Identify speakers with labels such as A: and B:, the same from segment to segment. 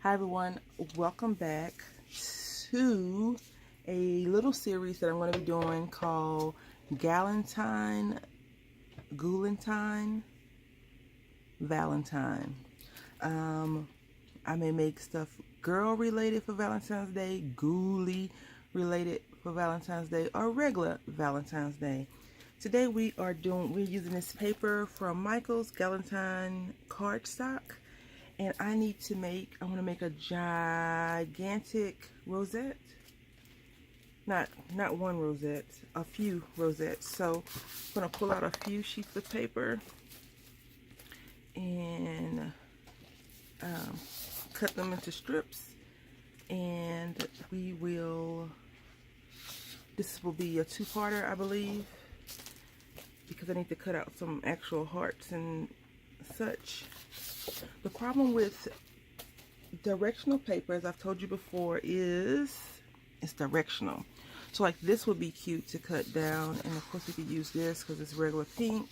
A: Hi everyone, welcome back to a little series that I'm going to be doing called Galentine, Ghoulentine, Valentine. I may make stuff girl related for Valentine's Day, ghouly related for Valentine's Day, or regular Valentine's Day. Today we're using this paper from Michael's Galentine cardstock. And I want to make a gigantic rosette. Not one rosette, a few rosettes. So I'm going to pull out a few sheets of paper and cut them into strips. And this will be a two-parter, I believe, because I need to cut out some actual hearts and such. The problem with directional paper, as I've told you before, is it's directional. So like this would be cute to cut down, and of course we could use this because it's regular pink,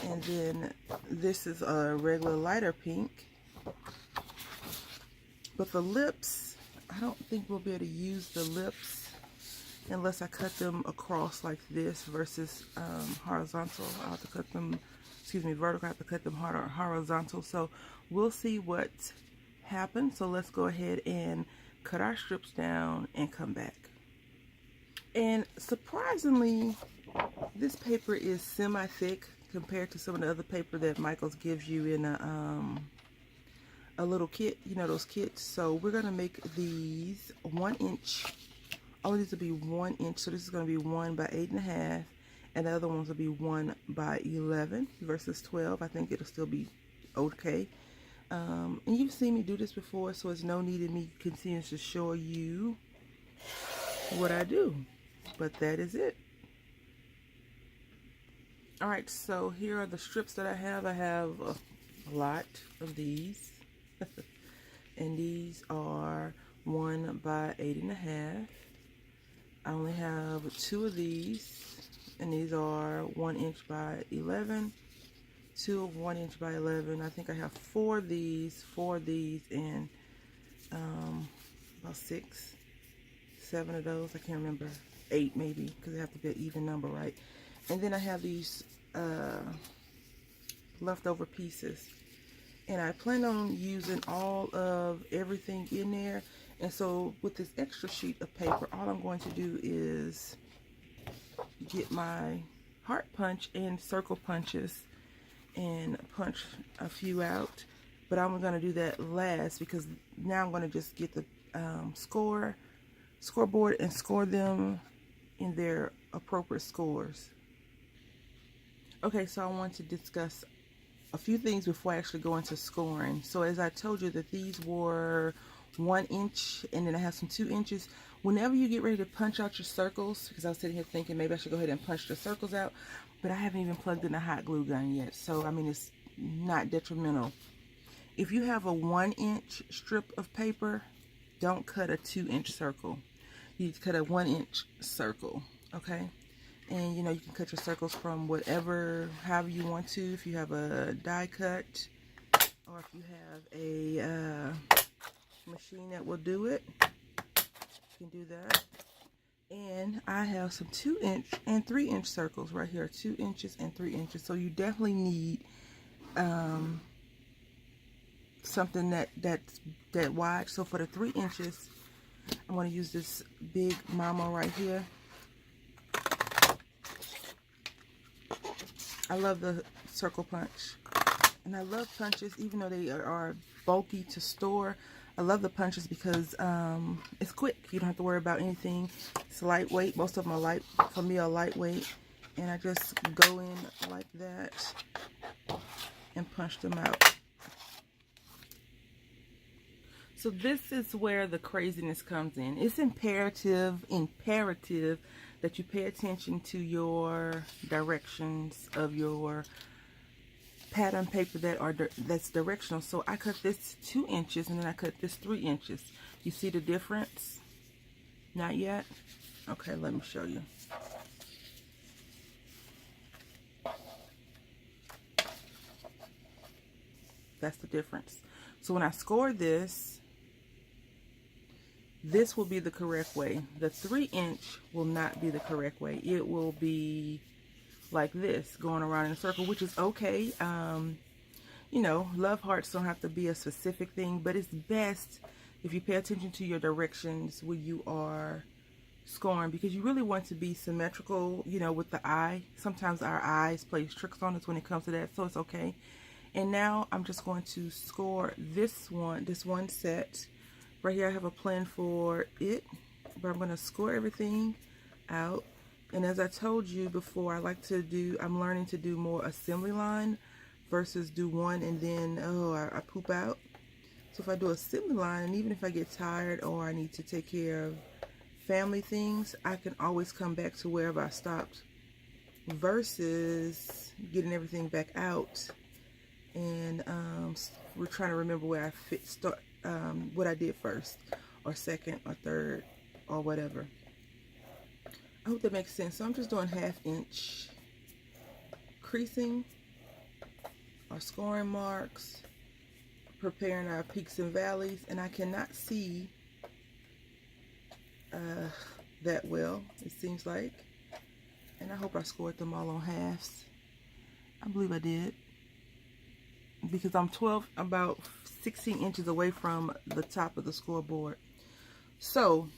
A: and then this is a regular lighter pink. But the lips, I don't think we'll be able to use the lips unless I cut them across like this versus horizontal. I'll have to cut them, vertical. I have to cut them horizontal. So we'll see what happens. So let's go ahead and cut our strips down and come back. And surprisingly, this paper is semi-thick compared to some of the other paper that Michael's gives you in a little kit, you know, those kits. So we're gonna make these 1 inch. All of these will be 1 inch. So this is gonna be 1 by 8.5. And the other ones will be 1 by 11 versus 12. I think it'll still be okay. And you've seen me do this before, so it's no need in me continuing to show you what I do. But that is it. Alright, so here are the strips that I have. I have a lot of these. And these are 1 by 8.5. I only have 2 of these. And these are 1 inch by 11, 2 of 1 inch by 11. I think I have 4 of these, and about 6, 7 of those. I can't remember, 8 maybe, because they have to be an even number, right? And then I have these leftover pieces, and I plan on using all of everything in there. And so with this extra sheet of paper, all I'm going to do is get my heart punch and circle punches and punch a few out, but I'm going to do that last because now I'm going to just get the scoreboard and score them in their appropriate scores. Okay, so I want to discuss a few things before I actually go into scoring. So as I told you that these were 1 inch, and then I have some 2 inches. Whenever you get ready to punch out your circles, because I was sitting here thinking maybe I should go ahead and punch the circles out, but I haven't even plugged in a hot glue gun yet. So I mean, it's not detrimental. If you have a 1 inch strip of paper, don't cut a 2 inch circle. You need to cut a 1 inch circle, okay? And you know, you can cut your circles from however you want to. If you have a die cut, or if you have a machine that will do it, you can do that. And I have some 2 inch and 3 inch circles right here, 2 inches and 3 inches. So you definitely need something that wide. So for the 3 inches, I'm going to use this big mama right here. I love the circle punch, and I love punches even though they are bulky to store. I love the punches because it's quick. You don't have to worry about anything. It's lightweight. Most of them are lightweight. And I just go in like that and punch them out. So this is where the craziness comes in. It's imperative that you pay attention to your directions of your pattern paper that's directional. So I cut this 2 inches, and then I cut this 3 inches. You see the difference? Not yet? Okay, let me show you. That's the difference. So when I score this, this will be the correct way. The 3-inch will not be the correct way. It will be like this, going around in a circle, which is okay. You know, love hearts don't have to be a specific thing, but it's best if you pay attention to your directions when you are scoring, because you really want to be symmetrical, you know, with the eye. Sometimes our eyes play tricks on us when it comes to that, so it's okay. And now I'm just going to score this one set. Right here I have a plan for it, but I'm going to score everything out. And as I told you before, I'm learning to do more assembly line versus do one and then, I poop out. So if I do assembly line, and even if I get tired or I need to take care of family things, I can always come back to wherever I stopped versus getting everything back out. And we're trying to remember where I what I did first or second or third or whatever. I hope that makes sense. So I'm just doing 1/2 inch creasing or scoring marks, preparing our peaks and valleys, and I cannot see that well, it seems like. And I hope I scored them all on halves. I believe I did, because I'm about 16 inches away from the top of the scoreboard. So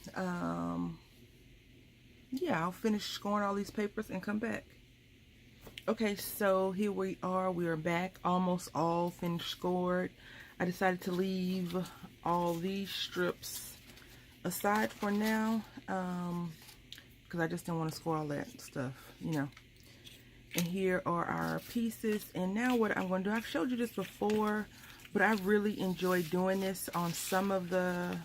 A: yeah, I'll finish scoring all these papers and come back. Okay, so here we are back, almost all finished scored. I decided to leave all these strips aside for now, because I just didn't want to score all that stuff, you know. And here are our pieces. And now what I'm going to do, I've showed you this before, but I really enjoy doing this on some of the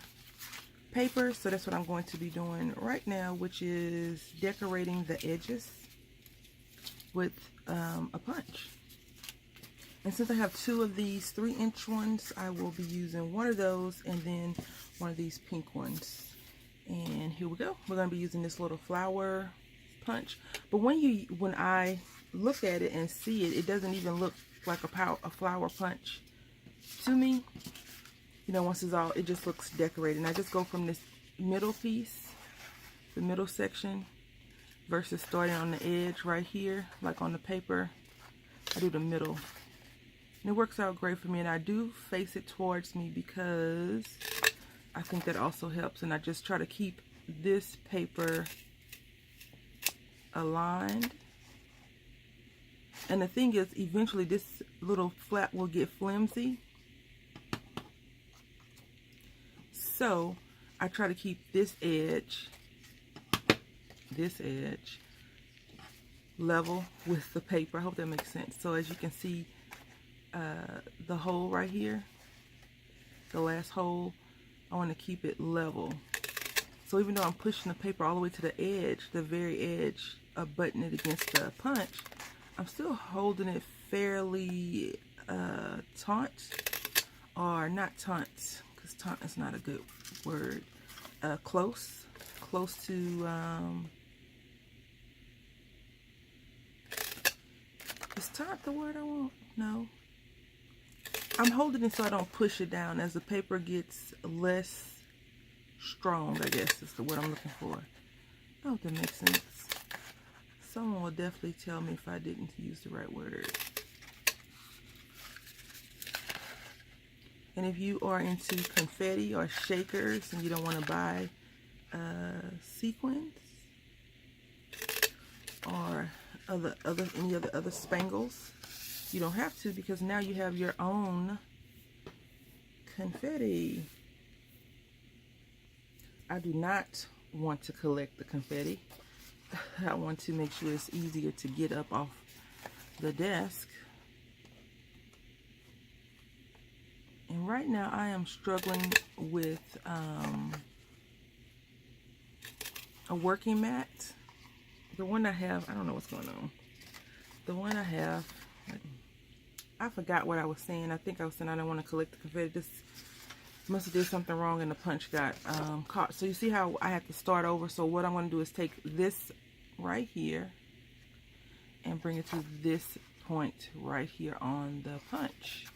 A: papers, so that's what I'm going to be doing right now, which is decorating the edges with a punch. And since I have 2 of these 3-inch ones, I will be using one of those and then one of these pink ones. And here we go. We're going to be using this little flower punch. But when I look at it and see it, it doesn't even look like a flower punch to me. You know, once it's all, it just looks decorated. And I just go from this middle piece, the middle section, versus starting on the edge right here, like on the paper. I do the middle. And it works out great for me. And I do face it towards me because I think that also helps. And I just try to keep this paper aligned. And the thing is, eventually this little flap will get flimsy. So I try to keep this edge level with the paper. I hope that makes sense. So as you can see, the hole right here, the last hole, I want to keep it level. So even though I'm pushing the paper all the way to the edge, the very edge, butting it against the punch, I'm still holding it fairly taut, or not taut, because taut is not a good word. Close to is taut the word I want? No. I'm holding it so I don't push it down. As the paper gets less strong, I guess is the word I'm looking for. I hope that makes sense. Someone will definitely tell me if I didn't use the right word. And if you are into confetti or shakers and you don't want to buy sequins or any other spangles, you don't have to, because now you have your own confetti. I do not want to collect the confetti. I want to make sure it's easier to get up off the desk. And right now I am struggling with a working mat. The one I have, I don't know what's going on. The one I have, I forgot what I was saying. I think I was saying I don't want to collect the confetti. This must have did something wrong and the punch got caught. So you see how I have to start over. So what I'm going to do is take this right here and bring it to this point right here on the punch.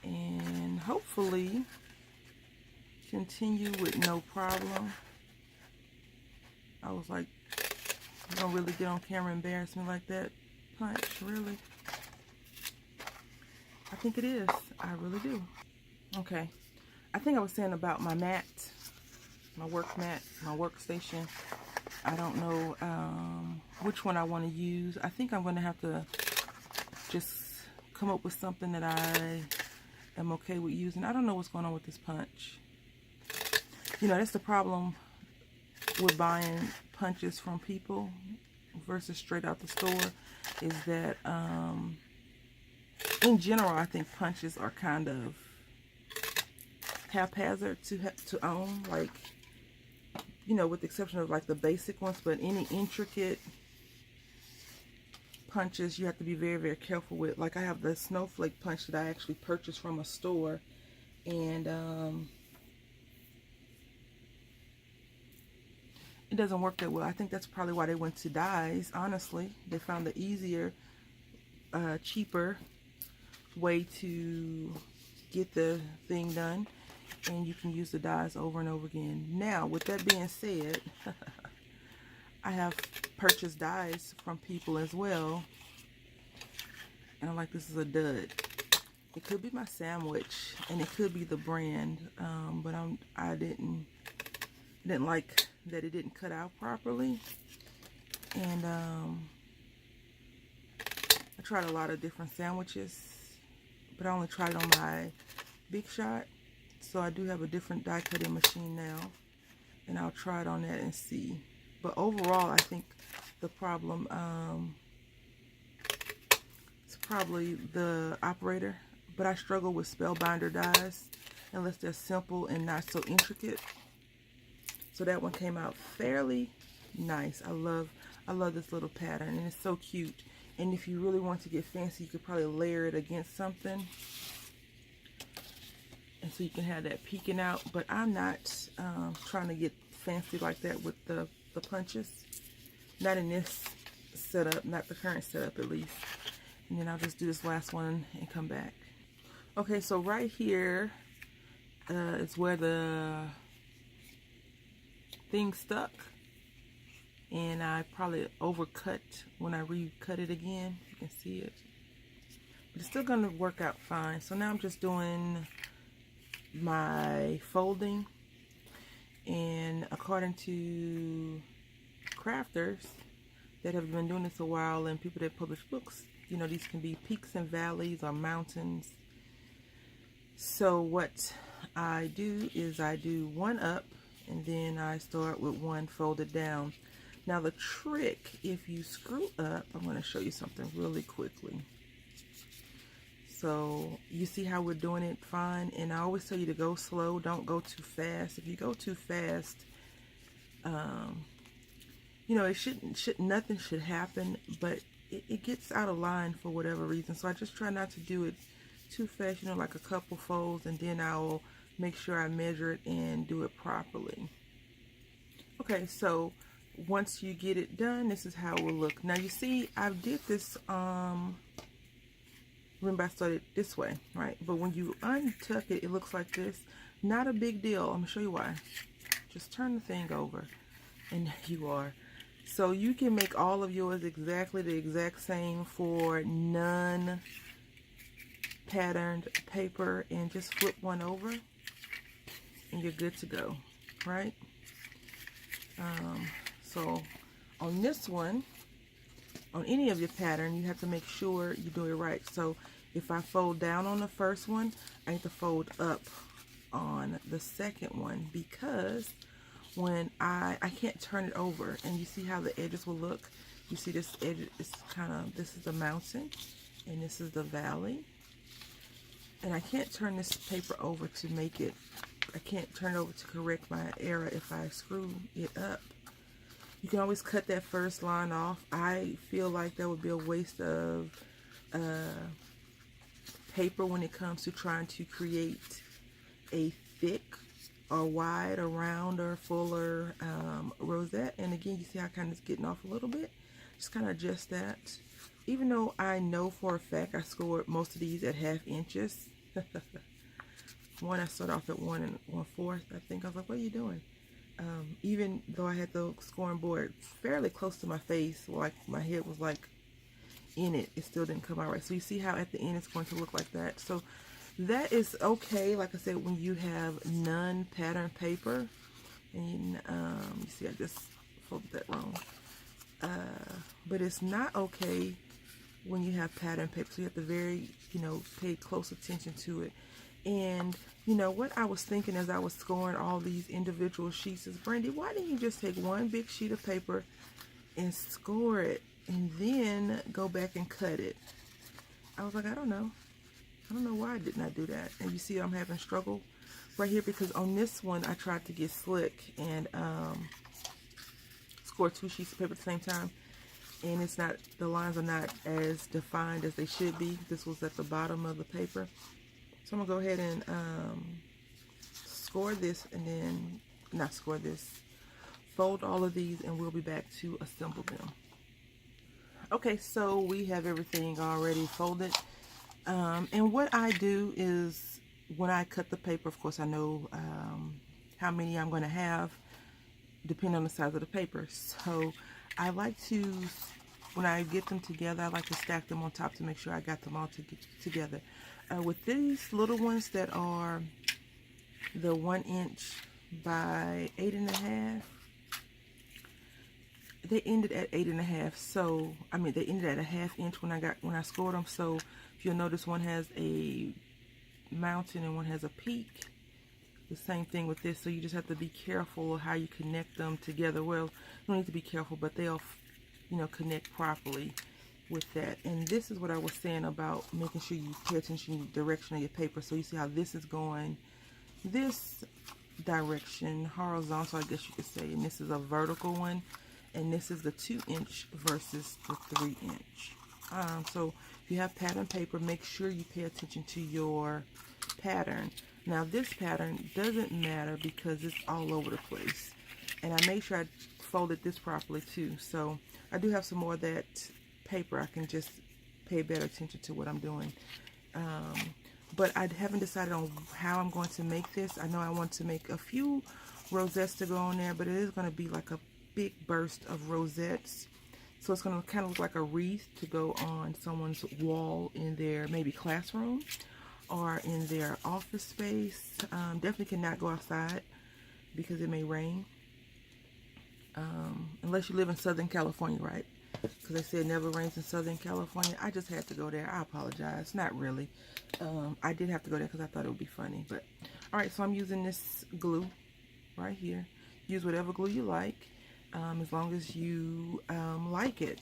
A: And hopefully, continue with no problem. I was like, you don't really get on camera and embarrass me like that. Punch, really? I think it is. I really do. Okay. I think I was saying about my mat, my work mat, my workstation. I don't know which one I want to use. I think I'm going to have to just come up with something that I am okay with using. I don't know what's going on with this punch. You know, that's the problem with buying punches from people versus straight out the store, is that in general, I think punches are kind of haphazard to own, like, you know, with the exception of like the basic ones, but any intricate punches you have to be very, very careful with. Like I have the snowflake punch that I actually purchased from a store, and it doesn't work that well. I think that's probably why they went to dies, honestly. They found the easier, cheaper way to get the thing done, and you can use the dies over and over again. Now, with that being said, I have purchased dies from people as well, and I'm like, this is a dud. It could be my sandwich, and it could be the brand, but I didn't like that it didn't cut out properly. And I tried a lot of different sandwiches, but I only tried it on my Big Shot. So I do have a different die cutting machine now, and I'll try it on that and see. But overall, I think the problem is probably the operator. But I struggle with spellbinder dies unless they're simple and not so intricate. So that one came out fairly nice. I love this little pattern, and it's so cute. And if you really want to get fancy, you could probably layer it against something, and so you can have that peeking out. But I'm not trying to get fancy like that with the punches. Not in this setup, not the current setup at least. And then I'll just do this last one and come back. Okay, so right here is where the thing stuck, and I probably overcut when I recut it again. You can see it, but it's still going to work out fine. So now I'm just doing my folding, and according to crafters that have been doing this a while and people that publish books, you know, these can be peaks and valleys or mountains. So what I do is I do one up, and then I start with one folded down. Now the trick, if you screw up, I'm going to show you something really quickly. So you see how we're doing it fine, and I always tell you to go slow, don't go too fast. If you go too fast, you know, nothing should happen, but it gets out of line for whatever reason. So I just try not to do it too fast, you know, like a couple folds, and then I'll make sure I measure it and do it properly. Okay, so once you get it done, this is how it will look. Now you see, I did this, remember I started this way, right? But when you untuck it, it looks like this. Not a big deal. I'm gonna show you why. Just turn the thing over, and there you are. So you can make all of yours exactly the exact same for non-patterned paper, and just flip one over, and you're good to go, right? So on this one, on any of your pattern, you have to make sure you do it right. So if I fold down on the first one, I need to fold up on the second one, because when I can't turn it over, and you see how the edges will look. You see this edge is this is the mountain, and this is the valley. And I can't turn this paper over to make it, I can't turn it over to correct my error if I screw it up. You can always cut that first line off. I feel like that would be a waste of paper when it comes to trying to create a thick or wide or round or fuller rosette. And again, you see how kind of it's getting off a little bit. Just kind of adjust that. Even though I know for a fact I scored most of these at 1/2 inches. one, I started off at 1 1/4, I think. I was like, what are you doing? Even though I had the scoring board fairly close to my face, like my head was like in it, it still didn't come out right. So you see how at the end it's going to look like that. So that is okay, like I said, when you have non-pattern paper. And you see I just folded that wrong. But it's not okay when you have pattern paper. So you have to pay close attention to it. And what I was thinking as I was scoring all these individual sheets is, Brandy, why didn't you just take one big sheet of paper and score it and then go back and cut it? I was like, I don't know why I did not do that. And you see I'm having struggle right here, because on this one I tried to get slick and score 2 sheets of paper at the same time, and it's not, the lines are not as defined as they should be. This was at the bottom of the paper. So I'm gonna go ahead and score this, and then not score this, fold all of these, and we'll be back to assemble them. Okay, so we have everything already folded. And what I do is, when I cut the paper, of course I know how many I'm going to have depending on the size of the paper. So I like to, when I get them together, I like to stack them on top to make sure I got them all together. With these little ones that are the 1 inch by 8.5, they ended at 8.5. So I mean, they ended at a 1/2 inch when I scored them. So if you'll notice, one has a mountain and one has a peak. The same thing with this. So you just have to be careful of how you connect them together. Well, you don't need to be careful, but they'll connect properly with that. And this is what I was saying about making sure you pay attention to the direction of your paper. So you see how this is going this direction, horizontal, I guess you could say, and this is a vertical one, and this is the 2 inch versus the 3 inch. So if you have pattern paper, make sure you pay attention to your pattern. Now this pattern doesn't matter because it's all over the place, and I made sure I folded this properly too. So I do have some more of that paper. I can just pay better attention to what I'm doing. But I haven't decided on how I'm going to make this. I know I want to make a few rosettes to go on there, but it is going to be like a big burst of rosettes. So it's going to kind of look like a wreath to go on someone's wall in their maybe classroom or in their office space. Definitely cannot go outside because it may rain. Unless you live in Southern California, right? Because they said it never rains in Southern California. I just had to go there. I apologize. Not really. I did have to go there because I thought it would be funny. But alright, so I'm using this glue right here. Use whatever glue you like, as long as you like it.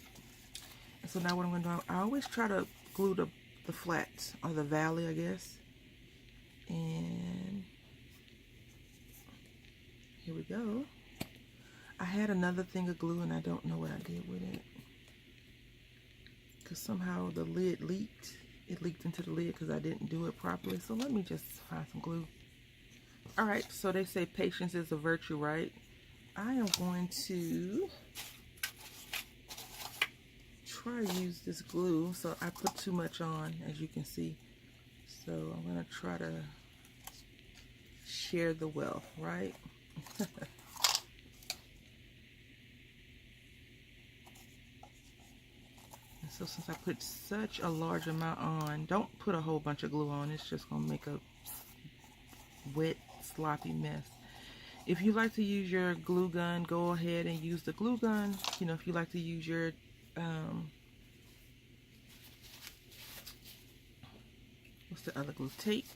A: And so now what I'm going to do, I always try to glue the flats, or the valley, I guess. And here we go. I had another thing of glue and I don't know what I did with it, because somehow the lid leaked. It leaked into the lid because I didn't do it properly. So let me just find some glue. Alright, so they say patience is a virtue, right? I am going to try to use this glue. So I put too much on, as you can see. So I'm going to try to share the wealth, right? So since I put such a large amount on, don't put a whole bunch of glue on. It's just going to make a wet, sloppy mess. If you like to use your glue gun, go ahead and use the glue gun. You know, if you like to use your what's the other glue? Tape.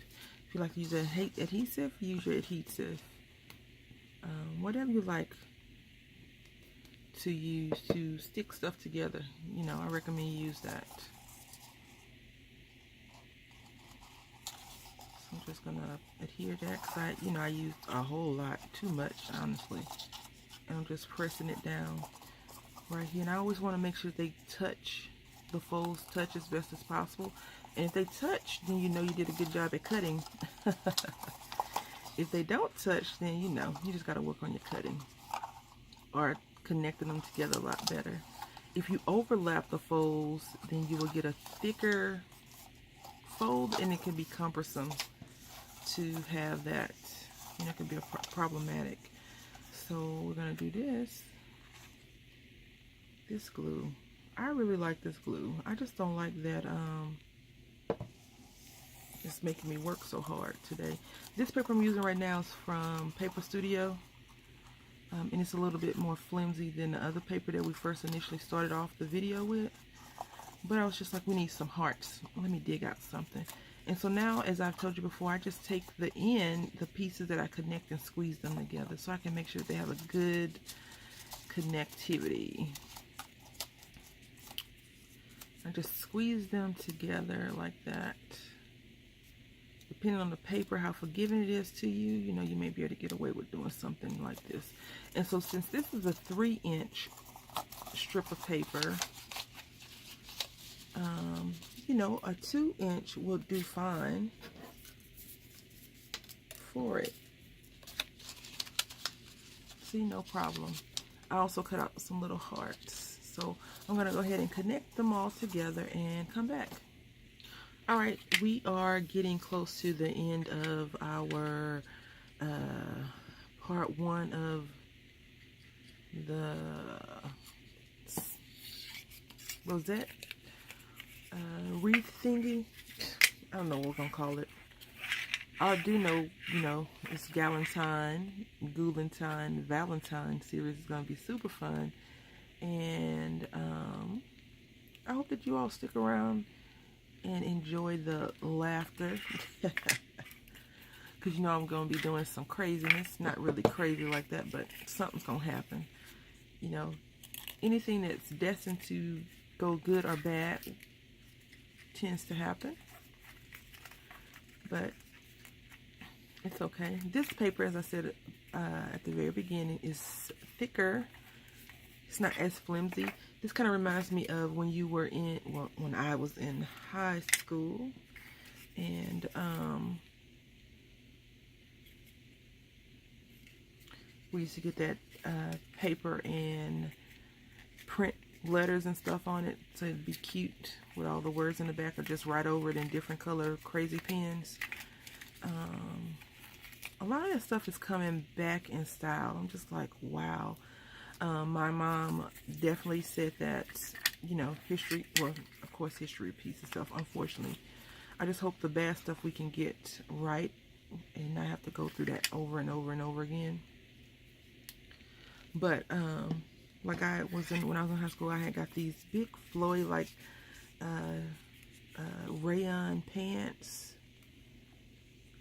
A: If you like to use adhesive, use your adhesive. Whatever you like to use to stick stuff together, you know, I recommend you use that. So I'm just gonna adhere that because I used a whole lot, too much, honestly. And I'm just pressing it down right here. And I always want to make sure they touch, the folds touch as best as possible. And if they touch, then you know you did a good job at cutting. If they don't touch, then you know, you just got to work on your cutting or connecting them together a lot better. If you overlap the folds, then you will get a thicker fold, and it can be cumbersome to have that, you know, it can be problematic. So we're gonna do this glue. I really like this glue. I just don't like that it's making me work so hard today. This paper I'm using right now is from Paper Studio, and it's a little bit more flimsy than the other paper that we first initially started off the video with. But I was just like, we need some hearts. Let me dig out something. And so now, as I've told you before, I just take the pieces that I connect, and squeeze them together so I can make sure that they have a good connectivity. I just squeeze them together like that. Depending on the paper, how forgiving it is to you, you know, you may be able to get away with doing something like this. And so since this is a 3-inch strip of paper, you know, a 2-inch will do fine for it. See, no problem. I also cut out some little hearts. So I'm going to go ahead and connect them all together and come back. All right, we are getting close to the end of our part 1 of the rosette wreath thingy. I don't know what we're gonna call it. I do know, you know, it's Galentine, Ghoulentine, Valentine series is gonna be super fun, and I hope that you all stick around and enjoy the laughter, because you know I'm gonna be doing some craziness. Not really crazy like that, but something's gonna happen. You know, anything that's destined to go good or bad tends to happen, but it's okay. This paper, as I said at the very beginning, is thicker. It's not as flimsy. This kind of reminds me of when you were in, well, when I was in high school, and we used to get that paper and print letters and stuff on it, so it'd be cute with all the words in the back, or just write over it in different color crazy pens. A lot of that stuff is coming back in style. I'm just like, wow. My mom definitely said that, you know, history, well, of course history repeats itself, unfortunately. I just hope the bad stuff we can get right and not have to go through that over and over and over again. But like when I was in high school, I had got these big flowy, like rayon pants.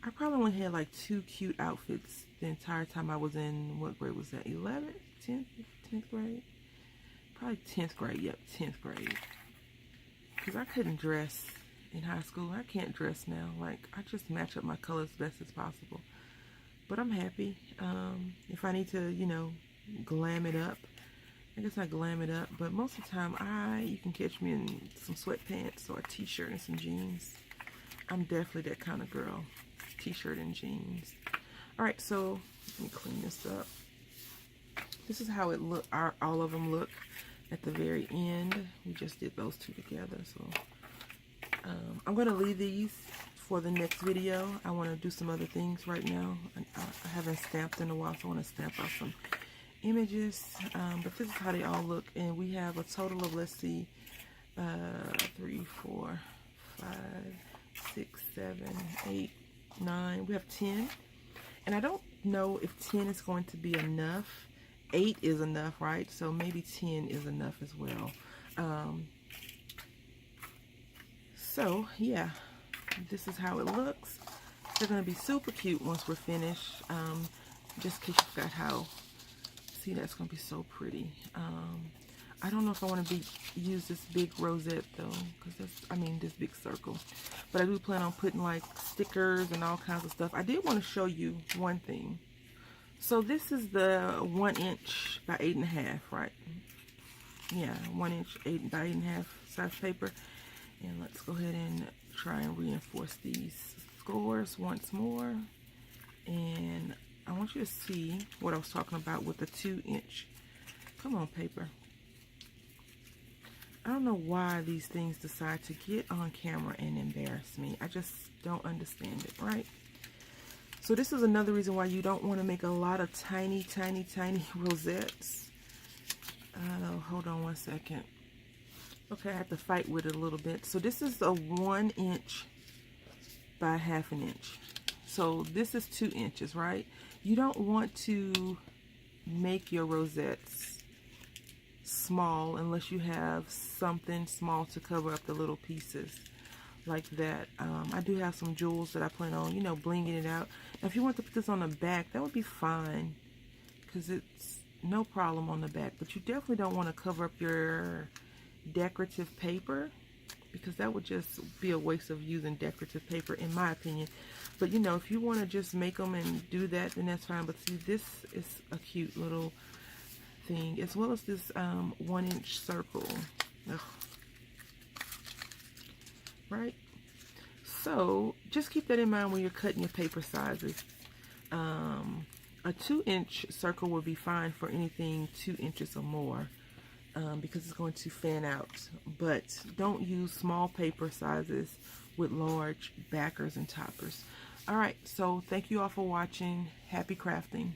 A: I probably only had like 2 cute outfits the entire time I was in, what grade was that, 11th, 10th grade? Probably 10th grade, yep, 10th grade. Because I couldn't dress in high school. I can't dress now. Like, I just match up my colors as best as possible. But I'm happy. If I need to, you know, glam it up, I guess I glam it up. But most of the time, you can catch me in some sweatpants or a t-shirt and some jeans. I'm definitely that kind of girl. T-shirt and jeans. Alright, so let me clean this up. This is how it look. All of them look at the very end. We just did those 2 together. So I'm going to leave these for the next video. I want to do some other things right now. I haven't stamped in a while, so I want to stamp out some images. But this is how they all look. And we have a total of, let's see, 3, 4, 5, 6, 7, 8, 9. We have 10. And I don't know if 10 is going to be enough. 8 is enough, right? So maybe 10 is enough as well. So yeah, this is how it looks. They're going to be super cute once we're finished. Just in case you forgot how. See, that's going to be so pretty. I don't know if I want to use this big rosette though, because this big circle. But I do plan on putting like stickers and all kinds of stuff. I did want to show you one thing. So this is the 1 inch by 8.5, right? Yeah, 1 inch 8 by 8.5 size paper. And let's go ahead and try and reinforce these scores once more. And I want you to see what I was talking about with the 2 inch. Come on, paper. I don't know why these things decide to get on camera and embarrass me. I just don't understand it, right? So this is another reason why you don't want to make a lot of tiny, tiny, tiny rosettes. Hold on one second. Okay, I have to fight with it a little bit. So this is a 1 inch by 1/2 inch. So this is 2 inches, right? You don't want to make your rosettes small unless you have something small to cover up the little pieces like that. I do have some jewels that I plan on, you know, blinging it out. Now, if you want to put this on the back, that would be fine because it's no problem on the back, but you definitely don't want to cover up your decorative paper because that would just be a waste of using decorative paper, in my opinion. But you know, if you want to just make them and do that, then that's fine. But see, this is a cute little thing, as well as this 1 inch circle. Ugh. Right? So just keep that in mind when you're cutting your paper sizes. A 2 inch circle would be fine for anything 2 inches or more because it's going to fan out. But don't use small paper sizes with large backers and toppers. All right, so thank you all for watching. Happy crafting.